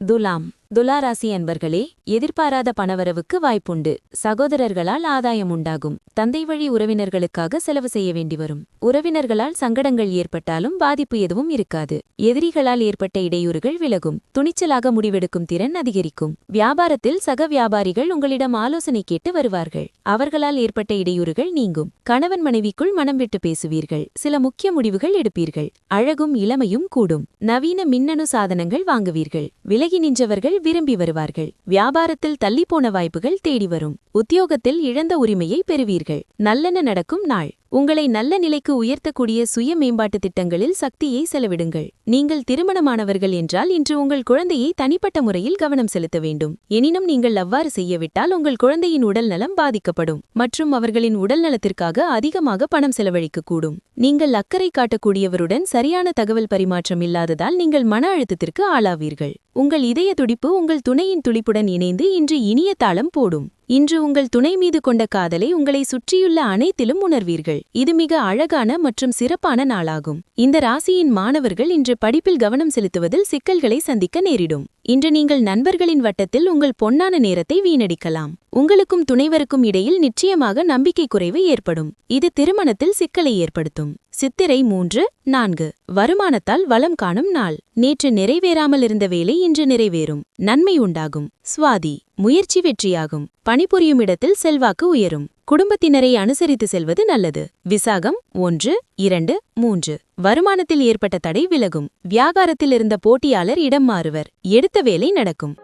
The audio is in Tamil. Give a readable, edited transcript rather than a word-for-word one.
துலாம் துலாராசி அன்பர்களே, எதிர்பாராத பணவரவுக்கு வாய்ப்புண்டு. சகோதரர்களால் ஆதாயம் உண்டாகும். தந்தை வழி உறவினர்களுக்காக செலவு செய்ய வேண்டி வரும். உறவினர்களால் சங்கடங்கள் ஏற்பட்டாலும் பாதிப்பு எதுவும் இருக்காது. எதிரிகளால் ஏற்பட்ட இடையூறுகள் விலகும். துணிச்சலாக முடிவெடுக்கும் திறன் அதிகரிக்கும். வியாபாரத்தில் சக வியாபாரிகள் உங்களிடம் ஆலோசனை கேட்டு வருவார்கள். அவர்களால் ஏற்பட்ட இடையூறுகள் நீங்கும். கணவன் மனைவிக்குள் மனம் விட்டு பேசுவீர்கள். சில முக்கிய முடிவுகள் எடுப்பீர்கள். அழகும் இளமையும் கூடும். நவீன மின்னணு சாதனங்கள் வாங்குவீர்கள். விலகி நின்றவர்கள் விரும்பி வருவார்கள். வியாபாரத்தில் தள்ளிப்போன வாய்ப்புகள் தேடி வரும். உத்தியோகத்தில் இழந்த உரிமையை பெறுவீர்கள். நல்லெண்ண நடக்கும் நாள். உங்களை நல்ல நிலைக்கு உயர்த்தக்கூடிய சுய மேம்பாட்டு திட்டங்களில் சக்தியை செலவிடுங்கள். நீங்கள் திருமணமானவர்கள் என்றால் இன்று உங்கள் குழந்தையை தனிப்பட்ட முறையில் கவனம் செலுத்த வேண்டும். எனினும் நீங்கள் அவ்வாறு செய்யவிட்டால் உங்கள் குழந்தையின் உடல் நலம் பாதிக்கப்படும் மற்றும் அவர்களின் உடல் நலத்திற்காக அதிகமாக பணம் செலவழிக்கக்கூடும். நீங்கள் அக்கறை காட்டக்கூடியவருடன் சரியான தகவல் பரிமாற்றம் இல்லாததால் நீங்கள் மன அழுத்தத்திற்கு ஆளாவீர்கள். உங்கள் இதய துடிப்பு உங்கள் துணையின் துடிப்புடன் இணைந்து இன்று இனிய தாளம் போடும். இன்று உங்கள் துணை மீது கொண்ட காதலை உங்களை சுற்றியுள்ள அனைத்திலும் உணர்வீர்கள். இது மிக அழகான மற்றும் சிறப்பான நாளாகும். இந்த ராசியின் மாணவர்கள் இன்று படிப்பில் கவனம் செலுத்துவதில் சிக்கல்களை சந்திக்க நேரிடும். இன்று நீங்கள் நண்பர்களின் வட்டத்தில் உங்கள் பொன்னான நேரத்தை வீணடிக்கலாம். உங்களுக்கும் துணைவருக்கும் இடையில் நிச்சயமாக நம்பிக்கை குறைவு ஏற்படும். இது திருமணத்தில் சிக்கலை ஏற்படுத்தும். சித்திரை 3-4 வருமானத்தால் வளம் காணும் நாள். நேற்று நிறைவேறாமல் இருந்த வேலை இன்று நிறைவேறும். நன்மை உண்டாகும். சுவாதி முயற்சி வெற்றியாகும். பணிபுரியும் இடத்தில் செல்வாக்கு உயரும். குடும்பத்தினரை அனுசரித்து செல்வது நல்லது. விசாகம் 1-2-3 வருமானத்தில் ஏற்பட்ட தடை விலகும். வியாபாரத்தில் இருந்த போட்டியாளர் இடம் மாறுவர். எடுத்த வேலை நடக்கும்.